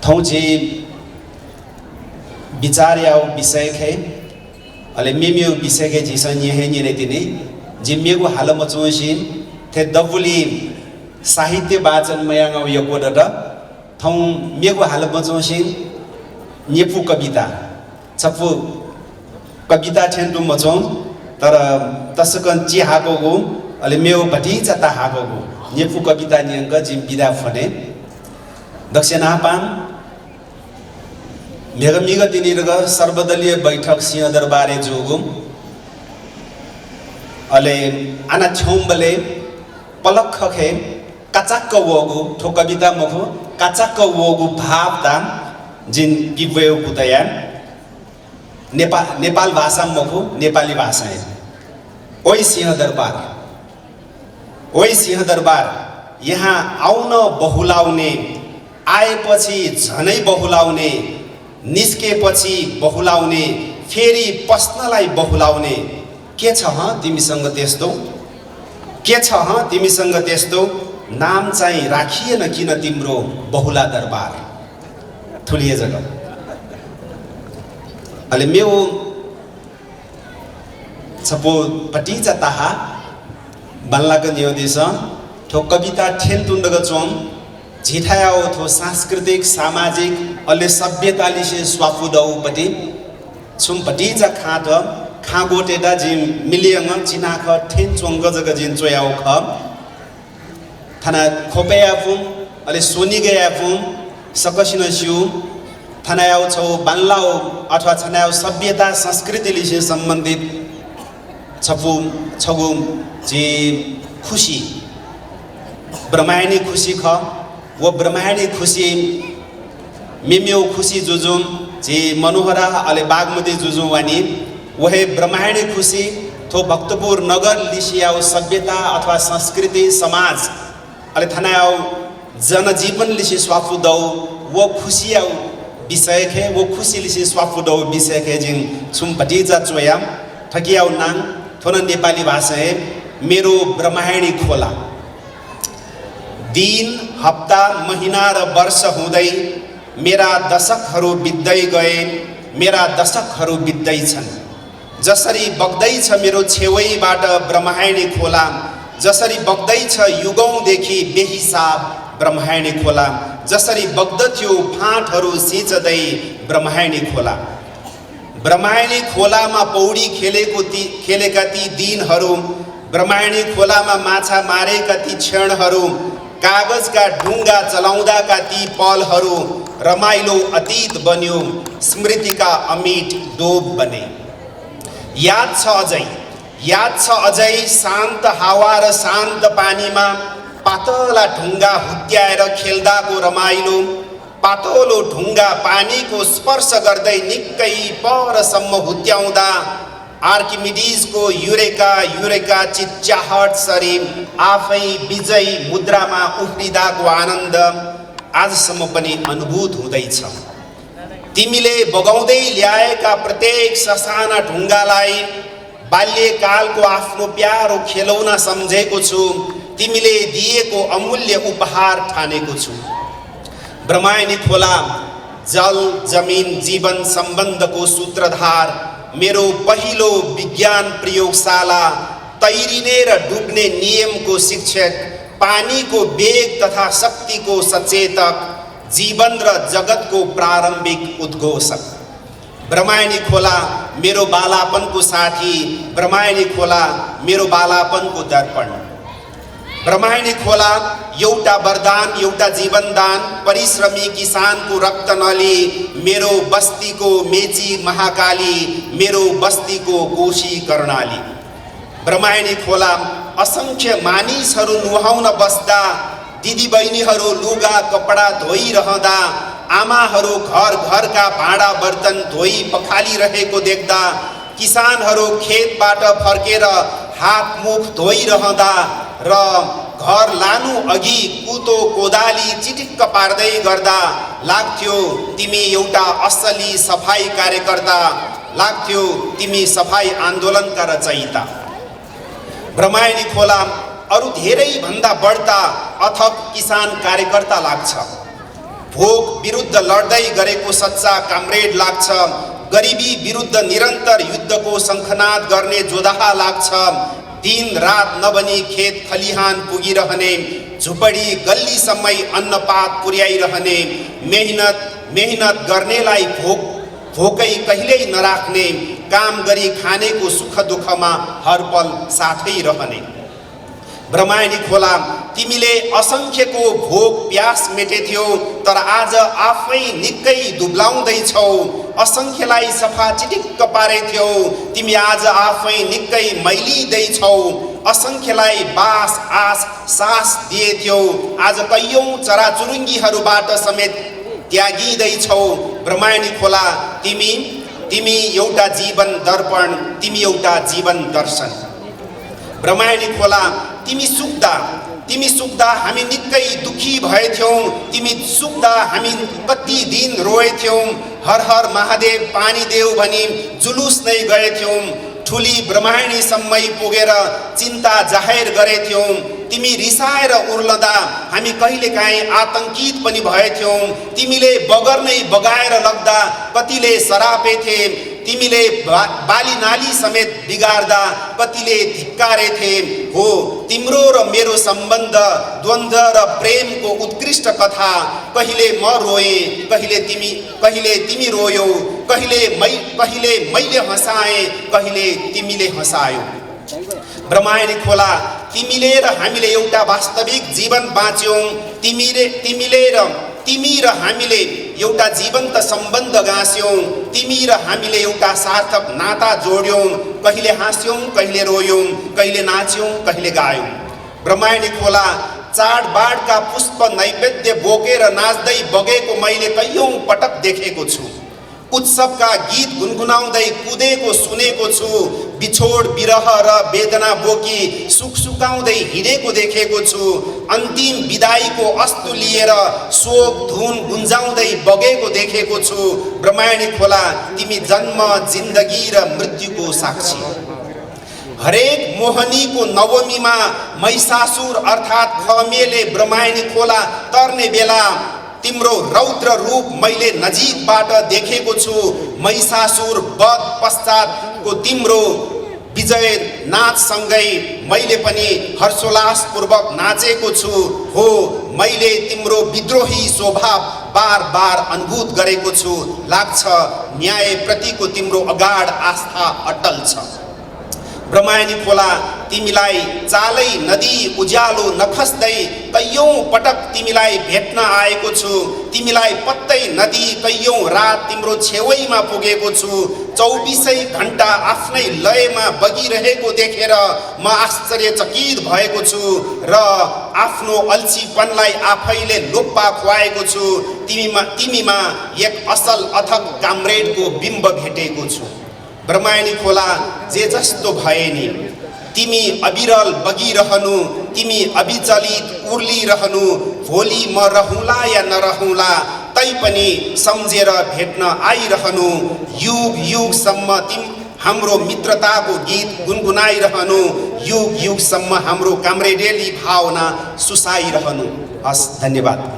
थौजी विचार या विषय खे अले मेमियो विषय के जिसन ये है ये तिनी जिम्मेको हाल मचोसिन थे दबुली साहित्य वाचन मयांग यको दद थौ मेको हाल मचोसिन नेपु कविता छपु कविता छेन्टु मचों तर तसकन ची हाको गो अले मेओ भटी चता हाको गो नेपु कविता न्यंग जिम बिदा फने दक्षिणा पाम मेघमिग तिनीरग सर्वदलीय बैठक सिंहदरबारे जोगुम अले आना छौम्बले पलख खे काचाक्क वगु ठो कविता मखो काचाक्क वगु भाव दाम जिन गिवेउ गुतया नेपाल भाषा मखो नेपाली भाषा है ओइ सिंहदरबार यहाँ आउन बहुलाउने आएपछि झनै बहुलाउने निस्केपछि बहुलाउने फेरि पस्नलाई बहुलाउने के छ ह तिमीसँग त्यस्तो के छ ह तिमीसँग त्यस्तो नाम चाहिँ राखिएन किन तिम्रो बहुला दरबार ठुलिए जग्गा अले मेओ छपो पटी जताहा बल्लाको न्योदेश ठो कविता ठेलतुण्डग चोम झिठायाओ थो सांस्कृतिक सामाजिक अले सभ्यताली से स्वाफुदौपति छुमपटी जा खात खागोटेटा जिम मिलियंग चिनाख ठेन चोंग जग जिन चोयाओ ख थाना खोपेयाफुम अले सोनी गयाफुम सकसिन सिउ थानायाओ छौ बानलाओ अथवा छनायाओ सभ्यता संस्कृतिले से सम्बन्धित छपु छगु जे खुशी ब्रह्मायणी खुशी ख वो ब्रह्मायणी खुशी मिम्यो खुशी जुजुम जे मनोहरा अले बागमती जुजुम वानी वहे ब्रह्मायणी खुशी थो भक्तपुर नगर लिसियाओ सभ्यता अथवा संस्कृति समाज अले थनायाओ जनजीवन लिसि स्वाफुदौ वो खुशियाओ विषय खे वो खुशी लिसि स्वाफुदौ विषय खे जिन छुमपटी जा चोयाम ठगियाओ नाङ थोन नेपाली भाषा है मेरो ब्रह्मायणी खोला दिन हप्ता महिना र वर्ष हुँदै मेरा दशकहरू बित्दै गए मेरा दशकहरू बित्दै छन् जसरी बग्दै छ मेरो छेउैबाट ब्रह्मायणी खोला जसरी बग्दै छ युगौंदेखि बेहिसाब ब्रह्मायणी खोला जसरी बग्दथ्यो फाँटहरू सिंचदै ब्रह्मायणी खोला ब्रह्मायणी खोलामा पौडी खेलेका ती दिनहरू ब्रह्मायणी खोलामा माछा मारेका ती क्षणहरू कागजका ढुङ्गा चलाउँदाका ती पलहरू रमाइलो अतीत बन्यो स्मृतिका अमिट डोब बने याद छ अझै शान्त हावा र शान्त पानीमा पातला ढुङ्गा हुत्याएर खेल्दाको रमाइलो पातलो ढुङ्गा पानीको स्पर्श गर्दै निकै परसम्म हुत्याउँदा आर्किमिडीजको युरेका चिच्चाहट सरी आफै विजय मुद्रामा उफ्रिदाको आनन्द आजसम्म पनि अनुभूत हुँदैछ तिमीले बगाउँदै ल्याएका प्रत्येक ससाना ढुङ्गालाई बाल्यकालको आफ्नो प्यारो खेलौना सम्झेको छु तिमीले दिएको अमूल्य उपहार ठानेको छु ब्रह्मायणी खोला जल जमिन जीवन सम्बन्धको सूत्रधार मेरो पहिलो विज्ञान प्रयोगशाला तैरिने र डुब्ने नियमको शिक्षक पानीको वेग तथा शक्तिको सचेतक जीवन र जगतको प्रारम्भिक उद्घोषक ब्रह्मायणी खोला मेरो बालापनको साथी ब्रह्मायणी खोला मेरो बालापनको दर्पण ब्रह्मायणी खोला एउटा वरदान एउटा जीवनदान परिश्रमी किसानको रक्त नली मेरो बस्तीको मेची महाकाली मेरो बस्तीको कोशी कर्णाली ब्रह्मायणी खोला असंख्य मानिसहरू नुहाउन बस्दा दिदीबहिनीहरू लुगा कपडा धोइरहँदा आमाहरू घरका भाँडा बर्तन धोई पखालिरहेको देख्दा किसानहरू खेतबाट फर्केर हात मुख धोइरहँदा र घर लानु अघि कुतो कोदाली चिटिक्क पार्दै गर्दा लाग्थ्यो तिमी एउटा असली सफाई कार्यकर्ता लाग्थ्यो तिमी सफाई आन्दोलनका रचयिता ब्रह्मायणी खोला अरु धेरै भन्दा बढ्ता अथक किसान कार्यकर्ता लाग्छ भोक विरुद्ध लड्दै गरेको सच्चा कामरेड लाग्छ। गरिबी विरुद्ध निरन्तर युद्धको शङ्खनाद गर्ने जोधाहा लाग्छ। दिन रात नबनी खेत खलिहान पुगिरहने, झुपडी गल्लीसम्मै अन्नपात पुर्याइरहने, मेहनत गर्नेलाई भोकै कहिल्यै नराख्ने, काम गरी खानेको सुख दुःखमा हरपल साथै रहने। ब्रह्मायणी खोला, तिमीले असंख्यको भोक प्यास मेटेथ्यौ, तर आज आफै निकै दुब्लाउँदैछौ। असंख्यलाई सफा चिटिक्क पारेथ्यौ, तिमी आज आफै निकै मैलिँदैछौ। असंख्यलाई बास आस सास दिएथ्यौ, आज कैयौं चराचुरुङ्गीहरूबाट समेत त्यागिँदैछौ। ब्रह्मायणी खोला, तिमी एउटा जीवन दर्पण, तिमी एउटा जीवन दर्शन। ब्रह्मायणी खोला, तिमी सुक्दा हामी निकै दुखी भएथ्यौं, तिमी सुक्दा हामी कति दिन रोएथ्यौं। हर हर महादेव पानी देऊ भनी जुलुस नै गएथ्यौं। ठुली ब्रह्मायणीसम्मै पुगेर चिन्ता जाहेर गरेथ्यौं। तिमी रिसाएर उर्लदा हामी कहिलेकाहीँ आतंकित पनि भएथ्यौं। तिमीले बगर नै बगाएर लग्दा कतिले सरापेथे। तिमीले बाली नाली समेत बिगार्दा कतिले धिक्कारेथे। हो, तिम्रो र मेरो सम्बन्ध, द्वन्द्व र प्रेमको उत्कृष्ट कथा। कहिले म रोएँ, कहिले तिमी रोयौ, कहिले मैले हँसाएँ, कहिले तिमीले हँसायौ। ब्रह्मायणी खोला, तिमीले र हामीले एउटा वास्तविक जीवन बाँच्यौं। तिमी र हामीले एउटा जीवन्त सम्बन्ध गाँस्यौं। तिमी र हामीले एउटा सार्थक नाता जोड्यौं। कहिले हाँस्यौं, कहिले रोयौं, कहिले नाच्यौं, कहिले गायौं। ब्रह्मायणी खोला, चाडबाडका पुष्प नैवेद्य बोकेर नाच्दै बगेको मैले कैयौं पटक देखेको छु। उत्सवका गीत गुनगुनाउँदै कुदेको सुनेको छु। बिछोड विरह र वेदना बोकी सुकाउँदै हिँडेको देखेको छु। अन्तिम विदाईको अस्तु लिएर शोक धुन गुन्जाउँदै बगेको देखेको छु। ब्रह्मायणी खोला, तिमी जन्म, जिन्दगी र मृत्युको साक्षी। हरेक मोहनीको नवमीमा महिषासुर अर्थात् खमेले ब्रह्मायणी खोला तर्ने बेला तिम्रो रौद्र रूप मैले नजिकबाट देखेको छु। महिषासुर वध पश्चातको तिम्रो विजय नाचसँगै मैले पनि हर्षोल्लासपूर्वक नाचेको छु। हो, मैले तिम्रो विद्रोही स्वभाव बार बार अनुभूत गरेको छु। लाग्छ न्यायप्रतिको तिम्रो अगाध आस्था अटल छ। ब्रह्मायणी खोला, तिमीलाई चालै नदी उज्यालो नखस्दै कैयौं पटक तिमीलाई भेट्न आएको छु। तिमीलाई पत्तै नदी कैयौं रात तिम्रो छेउैमा पुगेको छु। 24 घण्टा आफ्नै लयमा बगिरहेको देखेर म आश्चर्यचकित भएको छु र आफ्नो अल्छीपनलाई आफैले लोप्पा खुवाएको छु। तिमीमा एक असल अथक कामरेडको बिम्ब भेटेको छु। ब्रह्मायणी खोला, जे जस्तो भए नि, तिमी अविरल बगिरहनु, तिमी अविचलित उर्लिरहनु। भोलि म रहूँला या नरहूँला, तैपनि सम्झेर भेट्न आइरहनु। युग युगसम्म हाम्रो मित्रताको गीत गुनगुनाइरहनु। युग युगसम्म हाम्रो कामरेडेली भावना सुसाइरहनु। हस्, धन्यवाद।